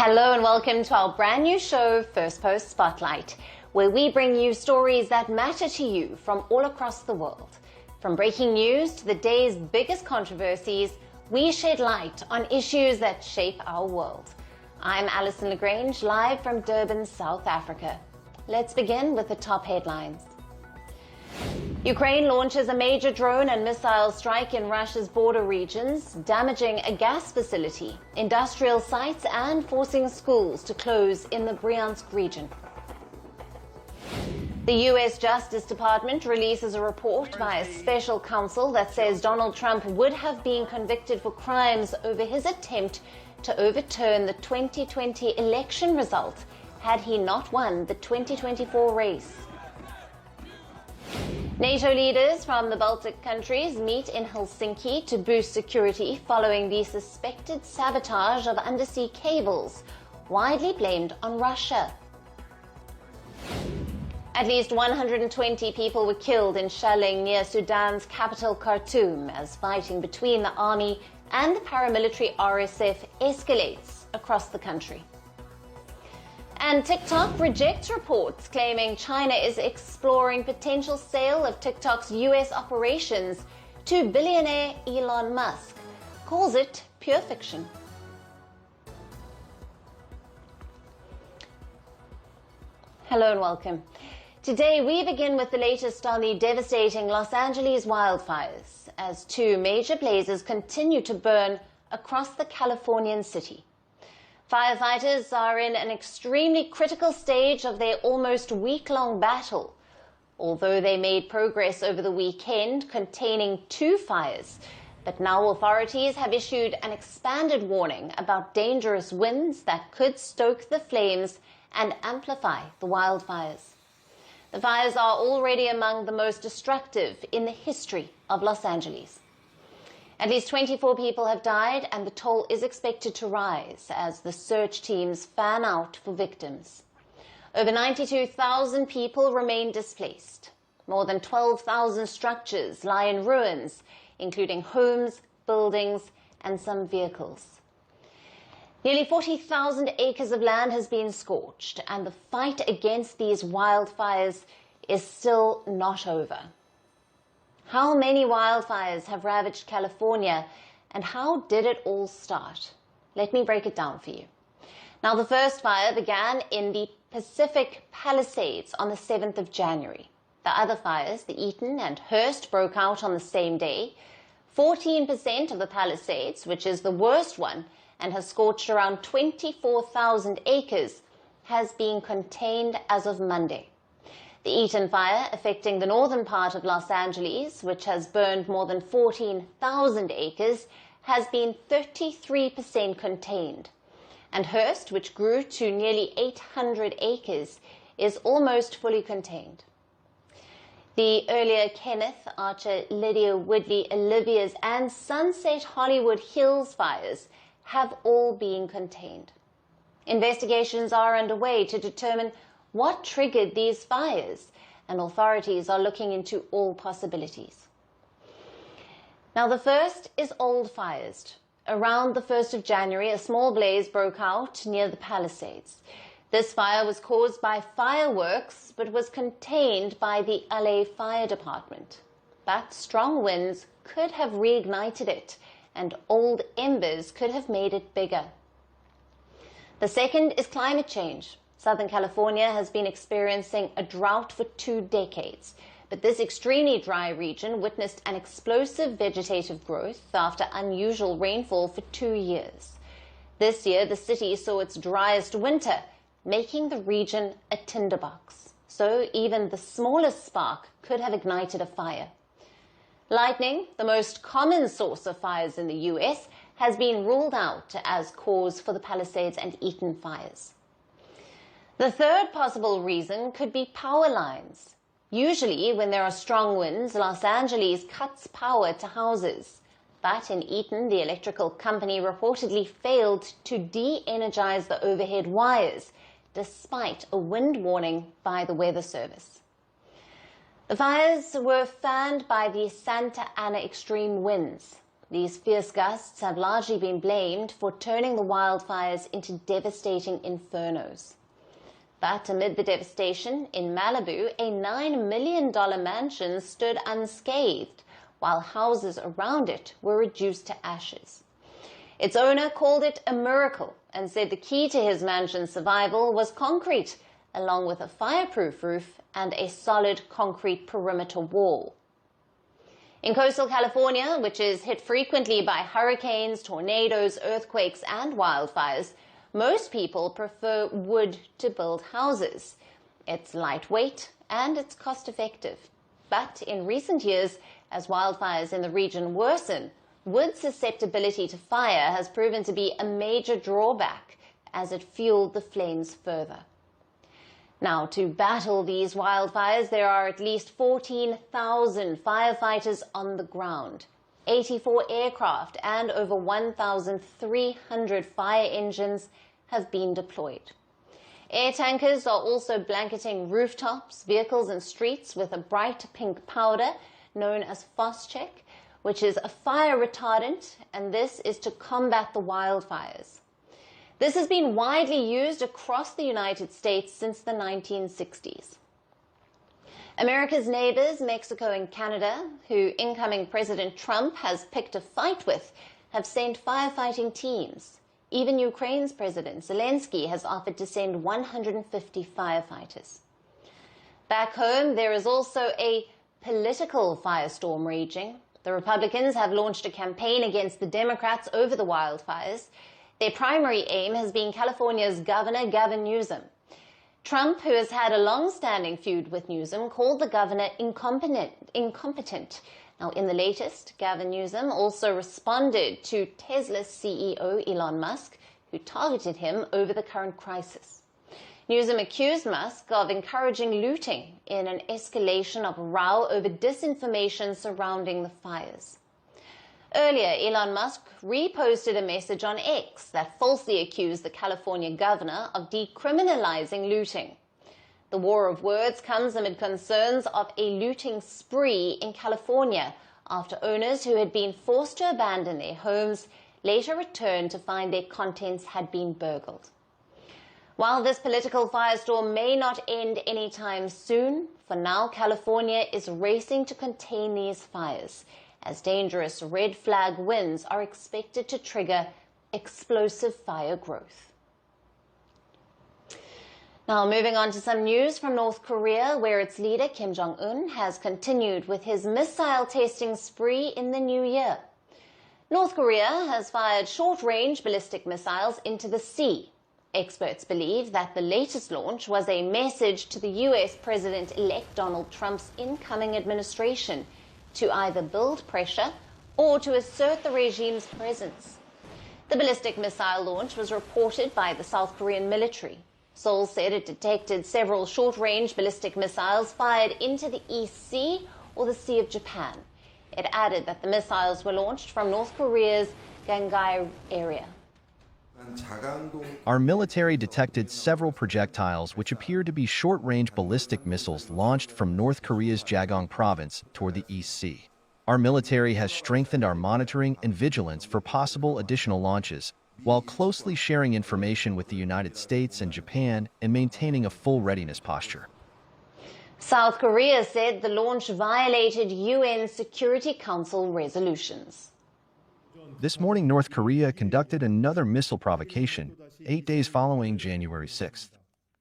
Hello and welcome to our brand new show, Firstpost Spotlight, where we bring you stories that matter to you from all across the world. From breaking news to the day's biggest controversies, we shed light on issues that shape our world. I'm Alison Lagrange, live from Durban, South Africa. Let's begin with the top headlines. Ukraine launches a major drone and missile strike in Russia's border regions, damaging a gas facility, industrial sites and forcing schools to close in the Bryansk region. The U.S. Justice Department releases a report by a special counsel that says Donald Trump would have been convicted for crimes over his attempt to overturn the 2020 election result had he not won the 2024 race. NATO leaders from the Baltic countries meet in Helsinki to boost security following the suspected sabotage of undersea cables, widely blamed on Russia. At least 120 people were killed in shelling near Sudan's capital Khartoum as fighting between the army and the paramilitary RSF escalates across the country. And TikTok rejects reports claiming China is exploring potential sale of TikTok's US operations to billionaire Elon Musk, calls it pure fiction. Hello and welcome. Today we begin with the latest on the devastating Los Angeles wildfires as two major blazes continue to burn across the Californian city. Firefighters are in an extremely critical stage of their almost week-long battle. Although they made progress over the weekend containing 2 fires, but now authorities have issued an expanded warning about dangerous winds that could stoke the flames and amplify the wildfires. The fires are already among the most destructive in the history of Los Angeles. At least 24 people have died, and the toll is expected to rise as the search teams fan out for victims. Over 92,000 people remain displaced. More than 12,000 structures lie in ruins, including homes, buildings, and some vehicles. Nearly 40,000 acres of land has been scorched, and the fight against these wildfires is still not over. How many wildfires have ravaged California, and how did it all start? Let me break it down for you. Now, the first fire began in the Pacific Palisades on the 7th of January. The other fires, the Eaton and Hearst, broke out on the same day. 14% of the Palisades, which is the worst one and has scorched around 24,000 acres, has been contained as of Monday. The Eaton fire, affecting the northern part of Los Angeles, which has burned more than 14,000 acres, has been 33% contained. And Hearst, which grew to nearly 800 acres, is almost fully contained. The earlier Kenneth, Archer, Lydia, Woodley, Olivia's, and Sunset Hollywood Hills fires have all been contained. Investigations are underway to determine what triggered these fires, and authorities are looking into all possibilities. Now, the first is old fires. Around the 1st of January, a small blaze broke out near the Palisades. This fire was caused by fireworks, but was contained by the LA Fire Department. But strong winds could have reignited it, and old embers could have made it bigger. The second is climate change. Southern California has been experiencing a drought for 2 decades, but this extremely dry region witnessed an explosive vegetative growth after unusual rainfall for 2 years. This year, the city saw its driest winter, making the region a tinderbox. So even the smallest spark could have ignited a fire. Lightning, the most common source of fires in the U.S., has been ruled out as cause for the Palisades and Eaton fires. The third possible reason could be power lines. Usually, when there are strong winds, Los Angeles cuts power to houses. But in Eaton, the electrical company reportedly failed to de-energize the overhead wires, despite a wind warning by the Weather Service. The fires were fanned by the Santa Ana extreme winds. These fierce gusts have largely been blamed for turning the wildfires into devastating infernos. But amid the devastation, in Malibu, a $9 million mansion stood unscathed, while houses around it were reduced to ashes. Its owner called it a miracle and said the key to his mansion's survival was concrete, along with a fireproof roof and a solid concrete perimeter wall. In coastal California, which is hit frequently by hurricanes, tornadoes, earthquakes, and wildfires, most people prefer wood to build houses. It's lightweight and it's cost-effective. But in recent years, as wildfires in the region worsen, wood's susceptibility to fire has proven to be a major drawback as it fueled the flames further. Now, to battle these wildfires, there are at least 14,000 firefighters on the ground, 84 aircraft and over 1,300 fire engines have been deployed. Air tankers are also blanketing rooftops, vehicles and streets with a bright pink powder known as Phosgene, which is a fire retardant, and this is to combat the wildfires. This has been widely used across the United States since the 1960s. America's neighbors, Mexico and Canada, who incoming President Trump has picked a fight with, have sent firefighting teams. Even Ukraine's President Zelensky has offered to send 150 firefighters. Back home, there is also a political firestorm raging. The Republicans have launched a campaign against the Democrats over the wildfires. Their primary aim has been California's Governor Gavin Newsom. Trump, who has had a long-standing feud with Newsom, called the governor incompetent. Now, in the latest, Gavin Newsom also responded to Tesla's CEO Elon Musk, who targeted him over the current crisis. Newsom accused Musk of encouraging looting in an escalation of a row over disinformation surrounding the fires. Earlier, Elon Musk reposted a message on X that falsely accused the California governor of decriminalizing looting. The war of words comes amid concerns of a looting spree in California after owners who had been forced to abandon their homes later returned to find their contents had been burgled. While this political firestorm may not end anytime soon, for now California is racing to contain these fires, as dangerous red flag winds are expected to trigger explosive fire growth. Now, moving on to some news from North Korea, where its leader Kim Jong-un has continued with his missile testing spree in the new year. North Korea has fired short-range ballistic missiles into the sea. Experts believe that the latest launch was a message to the US President-elect Donald Trump's incoming administration to either build pressure or to assert the regime's presence. The ballistic missile launch was reported by the South Korean military. Seoul said it detected several short-range ballistic missiles fired into the East Sea or the Sea of Japan. It added that the missiles were launched from North Korea's Gangai area. Our military detected several projectiles which appeared to be short-range ballistic missiles launched from North Korea's Jagong province toward the East Sea. Our military has strengthened our monitoring and vigilance for possible additional launches, while closely sharing information with the United States and Japan and maintaining a full readiness posture. South Korea said the launch violated UN Security Council resolutions. This morning, North Korea conducted another missile provocation 8 days following January 6th.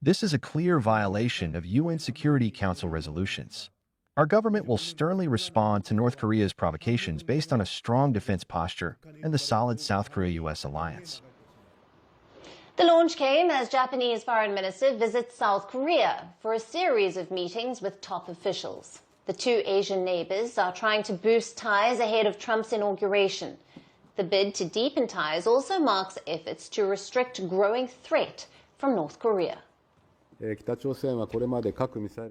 This is a clear violation of UN Security Council resolutions. Our government will sternly respond to North Korea's provocations based on a strong defense posture and the solid South Korea-US alliance. The launch came as Japanese Foreign Minister visits South Korea for a series of meetings with top officials. The two Asian neighbors are trying to boost ties ahead of Trump's inauguration. The bid to deepen ties also marks efforts to restrict growing threat from North Korea.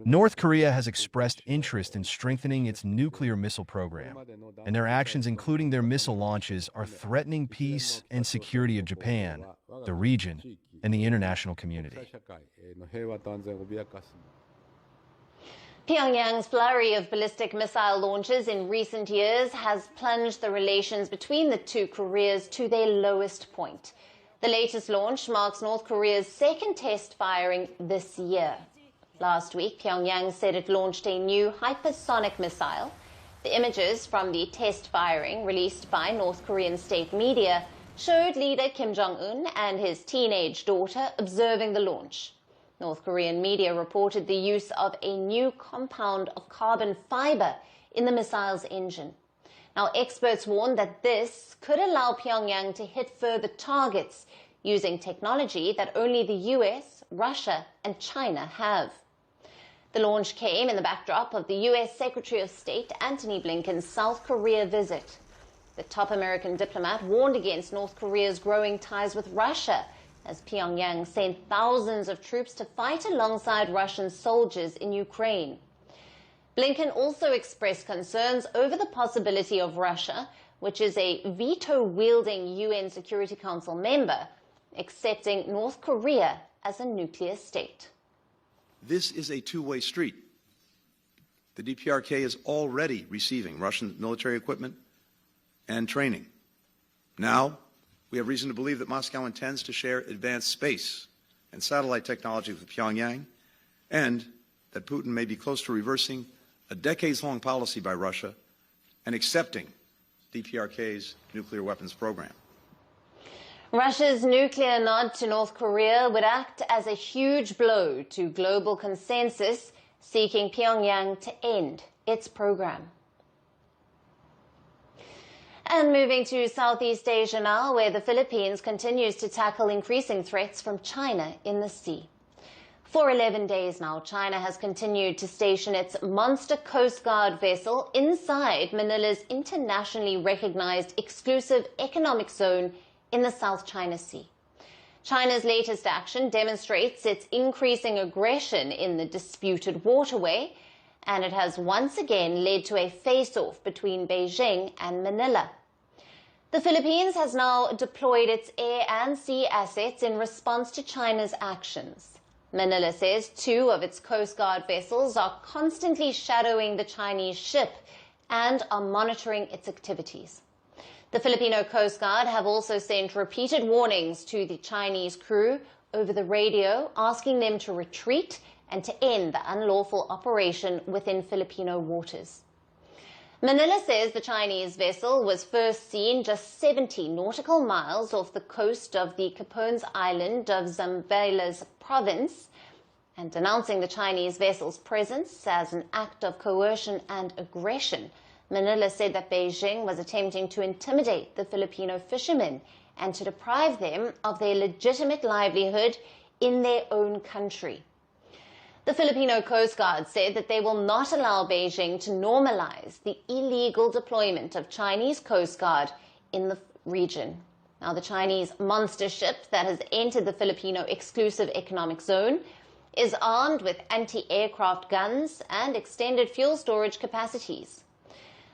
North Korea has expressed interest in strengthening its nuclear missile program, and their actions, including their missile launches, are threatening peace and security of Japan, the region, and the international community. Pyongyang's flurry of ballistic missile launches in recent years has plunged the relations between the two Koreas to their lowest point. The latest launch marks North Korea's second test firing this year. Last week, Pyongyang said it launched a new hypersonic missile. The images from the test firing, released by North Korean state media, showed leader Kim Jong-un and his teenage daughter observing the launch. North Korean media reported the use of a new compound of carbon fiber in the missile's engine. Now, experts warn that this could allow Pyongyang to hit further targets using technology that only the US, Russia, and China have. The launch came in the backdrop of the US Secretary of State Antony Blinken's South Korea visit. The top American diplomat warned against North Korea's growing ties with Russia as Pyongyang sent thousands of troops to fight alongside Russian soldiers in Ukraine. Blinken also expressed concerns over the possibility of Russia, which is a veto-wielding UN Security Council member, accepting North Korea as a nuclear state. This is a two-way street. The DPRK is already receiving Russian military equipment and training. Now, we have reason to believe that Moscow intends to share advanced space and satellite technology with Pyongyang, and that Putin may be close to reversing a decades-long policy by Russia and accepting DPRK's nuclear weapons program. Russia's nuclear nod to North Korea would act as a huge blow to global consensus seeking Pyongyang to end its program. And moving to Southeast Asia now, where the Philippines continues to tackle increasing threats from China in the sea. For 11 days now, China has continued to station its monster Coast Guard vessel inside Manila's internationally recognized exclusive economic zone in the South China Sea. China's latest action demonstrates its increasing aggression in the disputed waterway, and it has once again led to a face-off between Beijing and Manila. The Philippines has now deployed its air and sea assets in response to China's actions. Manila says 2 of its Coast Guard vessels are constantly shadowing the Chinese ship and are monitoring its activities. The Filipino Coast Guard have also sent repeated warnings to the Chinese crew over the radio, asking them to retreat and to end the unlawful operation within Filipino waters. Manila says the Chinese vessel was first seen just 70 nautical miles off the coast of the Capones Island of Zambales province, and denouncing the Chinese vessel's presence as an act of coercion and aggression. Manila said that Beijing was attempting to intimidate the Filipino fishermen and to deprive them of their legitimate livelihood in their own country. The Filipino Coast Guard said that they will not allow Beijing to normalize the illegal deployment of Chinese Coast Guard in the region. Now, the Chinese monster ship that has entered the Filipino exclusive economic zone is armed with anti-aircraft guns and extended fuel storage capacities.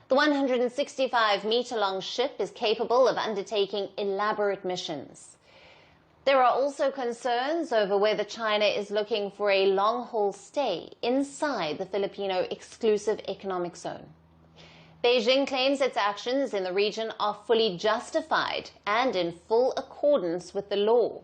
The 165-meter-long ship is capable of undertaking elaborate missions. There are also concerns over whether China is looking for a long-haul stay inside the Filipino exclusive economic zone. Beijing claims its actions in the region are fully justified and in full accordance with the law.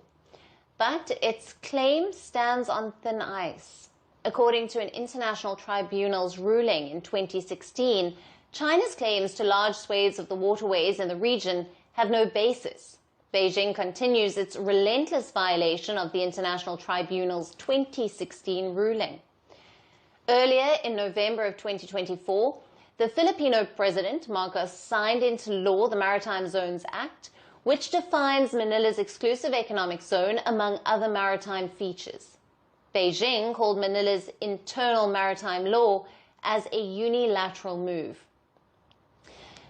But its claim stands on thin ice. According to an international tribunal's ruling in 2016, China's claims to large swathes of the waterways in the region have no basis. Beijing continues its relentless violation of the International Tribunal's 2016 ruling. Earlier in November of 2024, the Filipino President Marcos signed into law the Maritime Zones Act, which defines Manila's exclusive economic zone among other maritime features. Beijing called Manila's internal maritime law as a unilateral move.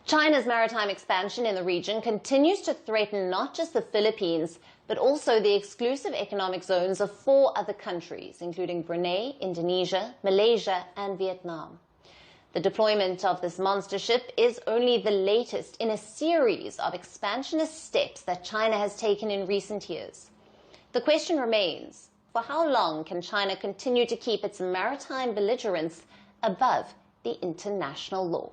China's maritime expansion in the region continues to threaten not just the Philippines, but also the exclusive economic zones of 4 other countries, including Brunei, Indonesia, Malaysia, and Vietnam. The deployment of this monster ship is only the latest in a series of expansionist steps that China has taken in recent years. The question remains, for how long can China continue to keep its maritime belligerence above the international law.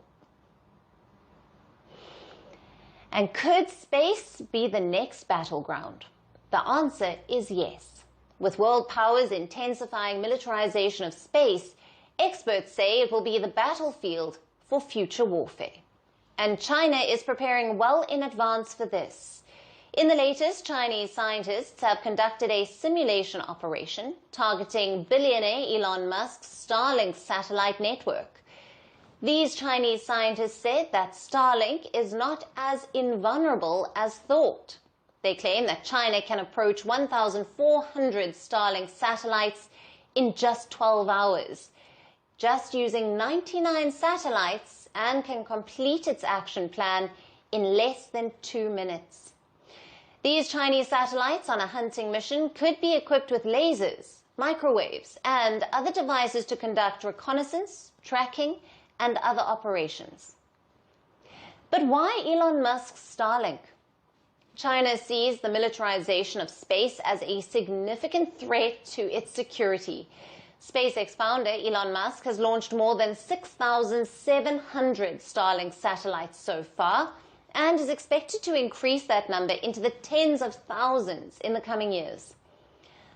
And could space be the next battleground? The answer is yes. With world powers intensifying militarization of space, experts say it will be the battlefield for future warfare. And China is preparing well in advance for this. In the latest, Chinese scientists have conducted a simulation operation targeting billionaire Elon Musk's Starlink satellite network. These Chinese scientists said that Starlink is not as invulnerable as thought. They claim that China can approach 1,400 Starlink satellites in just 12 hours, just using 99 satellites, and can complete its action plan in less than 2 minutes. These Chinese satellites on a hunting mission could be equipped with lasers, microwaves, and other devices to conduct reconnaissance, tracking, and other operations. But why Elon Musk's Starlink? China sees the militarization of space as a significant threat to its security. SpaceX founder Elon Musk has launched more than 6,700 Starlink satellites so far and is expected to increase that number into the tens of thousands in the coming years.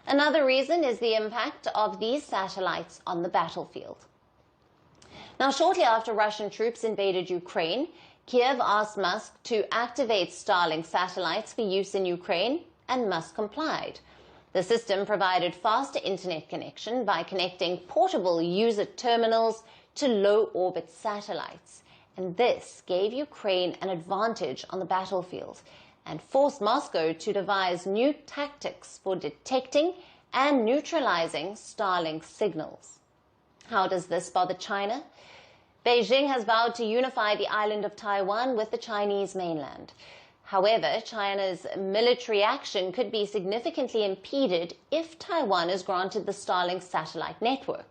Another reason is the impact of these satellites on the battlefield. Now, shortly after Russian troops invaded Ukraine, Kiev asked Musk to activate Starlink satellites for use in Ukraine, and Musk complied. The system provided faster internet connection by connecting portable user terminals to low-orbit satellites. And this gave Ukraine an advantage on the battlefield and forced Moscow to devise new tactics for detecting and neutralizing Starlink signals. How does this bother China? Beijing has vowed to unify the island of Taiwan with the Chinese mainland. However, China's military action could be significantly impeded if Taiwan is granted the Starlink satellite network.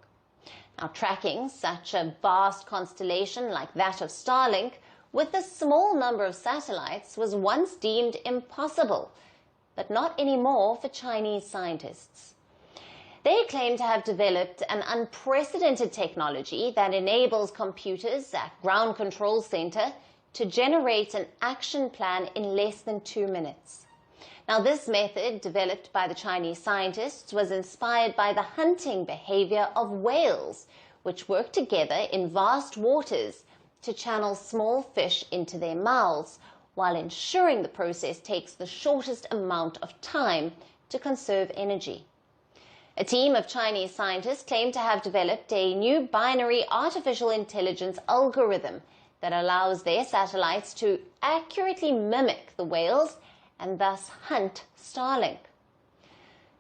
Now, tracking such a vast constellation like that of Starlink with a small number of satellites was once deemed impossible, but not anymore for Chinese scientists. They claim to have developed an unprecedented technology that enables computers at Ground Control Center to generate an action plan in less than 2 minutes. Now, this method, developed by the Chinese scientists, was inspired by the hunting behavior of whales, which work together in vast waters to channel small fish into their mouths, while ensuring the process takes the shortest amount of time to conserve energy. A team of Chinese scientists claim to have developed a new binary artificial intelligence algorithm that allows their satellites to accurately mimic the whales and thus hunt Starlink.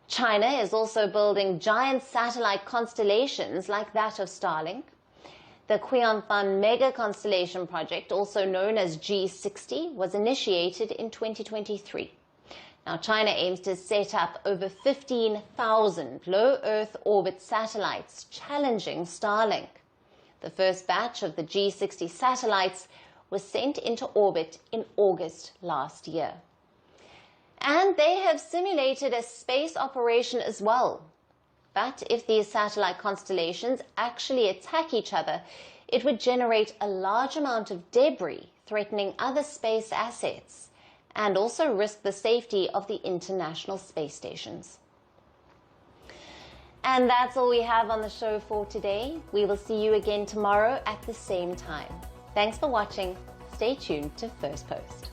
China is also building giant satellite constellations like that of Starlink. The Qianfan Mega Constellation Project, also known as G60, was initiated in 2023. Now, China aims to set up over 15,000 low Earth orbit satellites, challenging Starlink. The first batch of the G60 satellites was sent into orbit in August last year. And they have simulated a space operation as well. But if these satellite constellations actually attack each other, it would generate a large amount of debris threatening other space assets, and also risk the safety of the international space stations. And that's all we have on the show for today. We will see you again tomorrow at the same time. Thanks for watching. Stay tuned to Firstpost.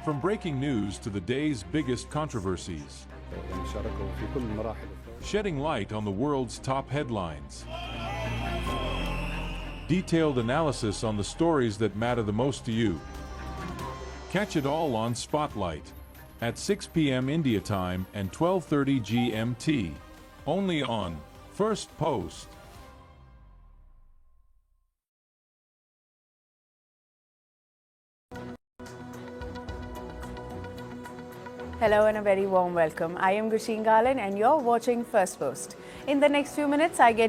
From breaking news to the day's biggest controversies, shedding light on the world's top headlines, detailed analysis on the stories that matter the most to you. Catch it all on Spotlight at 6 p.m. India time and 12:30 GMT, only on Firstpost. Hello and a very warm welcome. I am Gusheen Garland and you're watching Firstpost. In the next few minutes, I get